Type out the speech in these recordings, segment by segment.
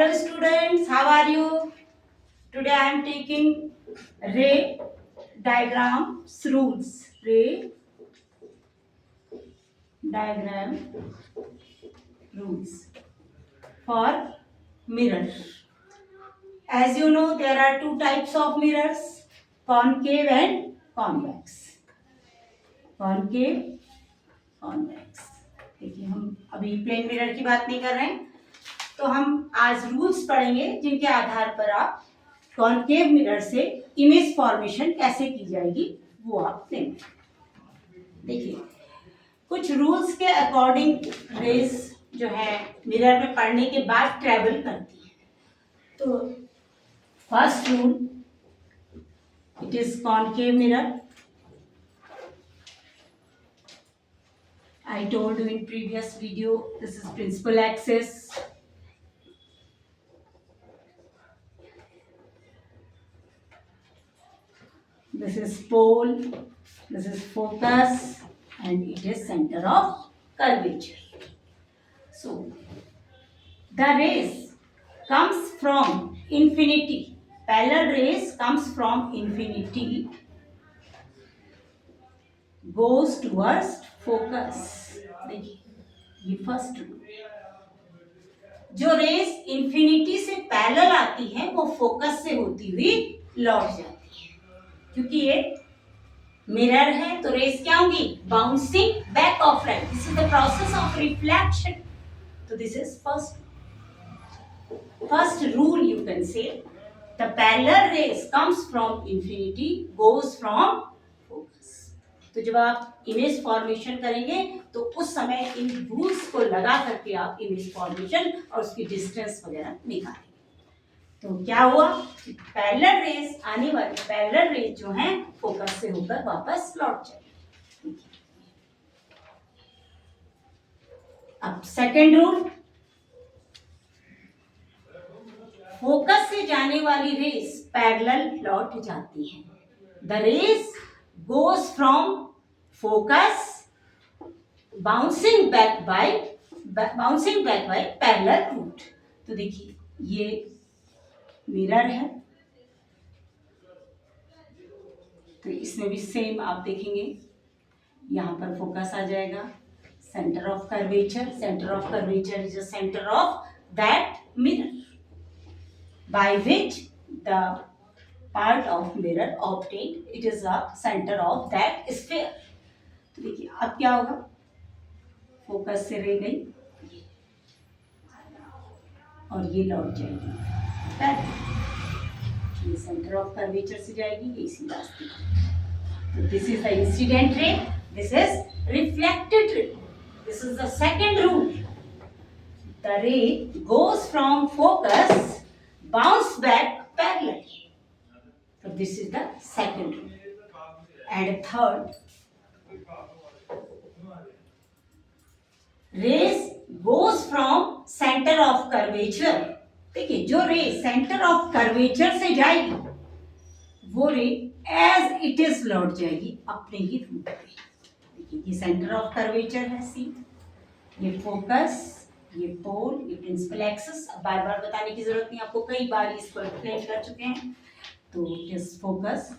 Hello students, how are you? Today I am taking ray diagrams rules. Ray diagram rules for mirror. As you know, there are two types of mirrors, concave and convex. Concave, convex. देखिए हम अभी plane mirror की बात नहीं कर रहे हैं, तो हम आज रूल्स पढ़ेंगे जिनके आधार पर आप कॉन्केव मिरर से इमेज फॉर्मेशन कैसे की जाएगी वो आप देंगे। देखिए कुछ रूल्स के अकॉर्डिंग रेज जो है मिरर में पढ़ने के बाद ट्रेवल करती है। तो first rule, it is concave mirror. I told you in previous video, this is principal axis. This is pole, this is focus, and it is center of curvature. So, the rays comes from infinity. Parallel rays comes from infinity, goes towards focus. देखिए ये first rule, जो race infinity से parallel आती है वो focus से होती हुई लौट जाती है। क्योंकि ये मिरर है तो रेस क्या होंगी? Bouncing back of light. This is the process of reflection. तो this is first rule, you can say the parallel rays comes from infinity, goes from focus. तो जब आप इमेज फॉर्मेशन करेंगे तो उस समय इन रूल्स को लगा करके आप इमेज फॉर्मेशन और उसकी डिस्टेंस वगैरह निकालेंगे। तो क्या हुआ? पैरेलल रेस आने वाली पैरेलल रेस जो है फोकस से होकर वापस लौट जाएगी। अब सेकेंड रूल, फोकस से जाने वाली रेस पैरेलल लौट जाती है। The rays goes from focus bouncing back by parallel route। तो देखिए ये मिरर है, तो इसमें भी सेम आप देखेंगे, यहां पर फोकस आ जाएगा, centre of curvature. Centre of curvature is the centre of that mirror by which the part of mirror obtained, it is the center of that sphere। तो देखिए अब क्या होगा, फोकस से रह गई और ये लौट जाएगी, ये सेंटर ऑफ कर्वेचर से जाएगी, ये इसी रास्ते। तो this is the incident ray, this is reflected ray. This is the second rule, the रे goes from focus, bounce back parallelly। So this is the second rule। And third, rays goes from center of curvature। देखिए जो रे centre of curvature से जाएगी वो रे as it is लौट जाएगी अपने ही रूट पे। देखिए ये सेंटर ऑफ कर्वेचर है सी, ये फोकस, ये पोल, ये प्रिंसिपल एक्सिस। अब बार बार बताने की जरूरत नहीं, आपको कई बार इसको एक्सप्लेन कर चुके हैं। तो इस फोकस,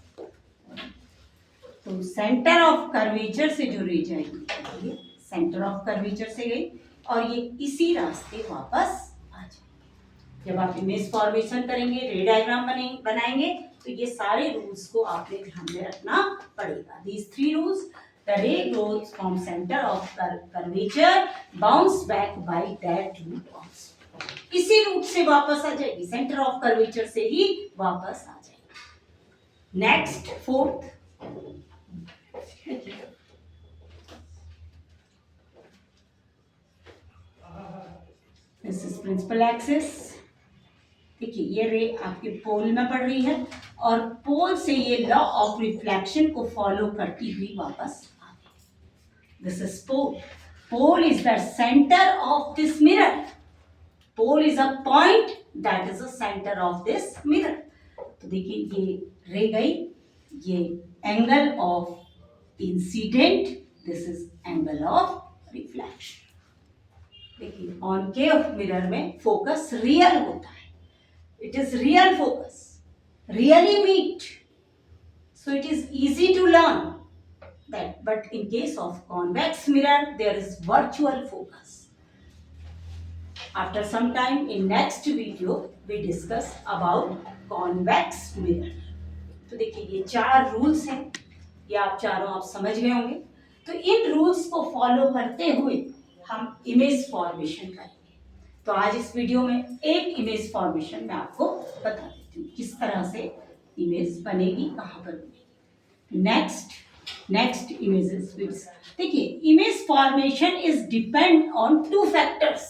तो सेंटर ऑफ कर्वेचर से जो रे जाएगी, ये सेंटर ऑफ कर्वेचर से गई और ये इसी रास्ते वापस आ जाएगी। जब आप इमेज फॉर्मेशन करेंगे, रे डायग्राम बनाएंगे तो ये सारे रूल्स को आपने ध्यान में रखना पड़ेगा। These three rules, the ray goes from center of curvature, bounce back by that route also। इसी रूट से वापस आ जाएगी, सेंटर ऑफ कर्वेचर से ही वापस आ जाएगी। Next fourth, this is principal axis. देखिए ये रे आपके पोल में पड़ रही है और पोल से ये लॉ ऑफ रिफ्लेक्शन को फॉलो करती हुई वापस आ गई। This is pole. Pole is the centre of this mirror. Pole is a point that is the centre of this mirror. तो देखिए ये रे गई, ये angle of incidence, this is angle of reflection. देखिए कॉनकेव मिरर में focus real होता है, it is real focus, really meet, so it is easy to learn that. But in case of convex mirror there is virtual focus. After some time in next video we discuss about convex mirror. तो देखिए ये 4 rules हैं, ये आप चारों आप समझ गए होंगे। तो इन रूल्स को फॉलो करते हुए हम इमेज फॉर्मेशन करेंगे। तो आज इस वीडियो में एक इमेज फॉर्मेशन मैं आपको बता देती हूँ किस तरह से इमेज बनेगी, कहाँ पर बनेगी। नेक्स्ट इमेजेस विच, देखिए image formation is depend on 2 factors,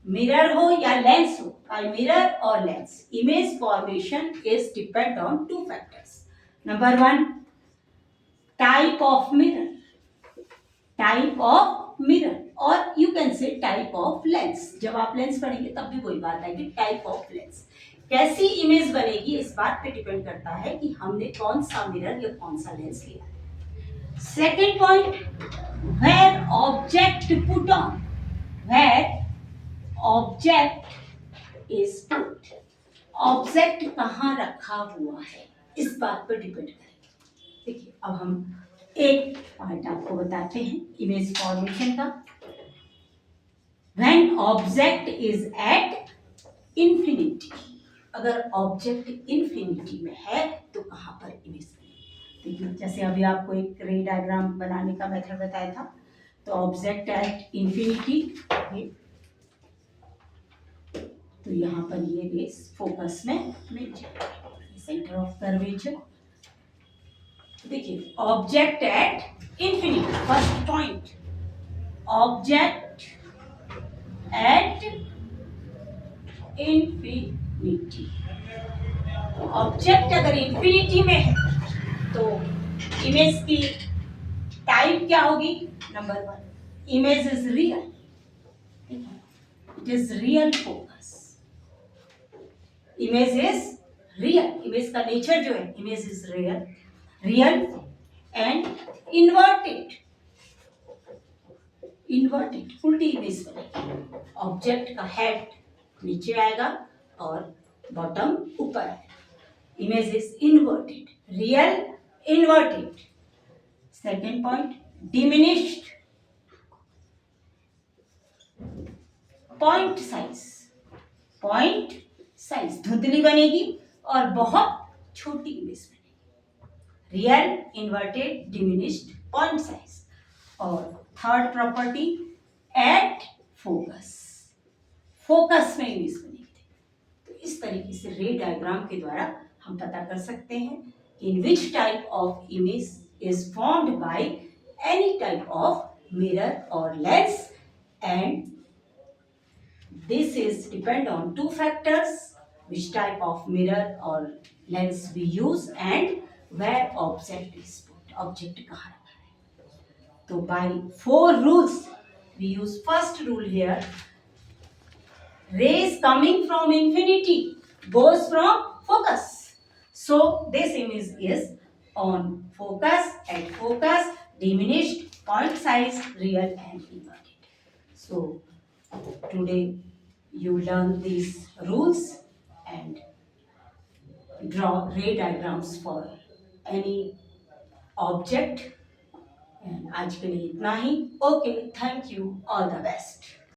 mirror हो या लेंस हो, बाय मिरर और lens, image formation is depend on 2 factors. Number 1, type of mirror और you can say type of lens. जब आप लेंस पढ़ेंगे तब भी वही बात आएगी, टाइप ऑफ लेंस। कैसी इमेज बनेगी इस बात पे डिपेंड करता है कि हमने कौन सा मिरर या कौन सा लेंस लिया है। Second point, where object put on, where object is put, object कहाँ रखा हुआ है इस बात पर डिपेंड करेगा। देखिए अब हम एक पॉइंट आपको बताते हैं इमेज फॉर्मेशन का। When object is at infinity, अगर ऑब्जेक्ट इंफिनिटी में है तो कहाँ पर इमेज बनेगी। देखिए जैसे अभी आपको एक रे डायग्राम बनाने का मेथड बताया था, तो ऑब्जेक्ट एट इंफिनिटी, तो यहाँ पर ये रेस फोकस में मिल जाएगी, सेंटर ऑफ कर्वेचर। देखिए object at infinity, first point, object at infinity. Object अगर इंफिनिटी में है तो इमेज की टाइप क्या होगी। Number 1, image is real, it is real focus, image is real, image का नेचर जो है image is real and inverted उल्टी इमेज बनेगी। ऑब्जेक्ट का हेड नीचे आएगा और बॉटम ऊपर आएगा, image is inverted, real inverted. Second point, diminished point size, धुंधली बनेगी और बहुत छोटी इमेज बनेगी, real inverted diminished point size. और थर्ड प्रॉपर्टी, एट फोकस में इमेज बनेगी। तो इस तरीके से रे डायग्राम के द्वारा हम पता कर सकते हैं in which type of image is formed by any type of mirror और lens, and this is depend on 2 factors, which type of mirror or lens we use and where object is put, object कहाँ रखा है। तो by 4 rules we use first rule here, rays coming from infinity goes from focus, so this image is on focus, at focus, diminished, point size, real and inverted. So today you learn these rules and draw ray diagrams for any object, and आज के लिए इतना ही। Okay, thank you, all the best.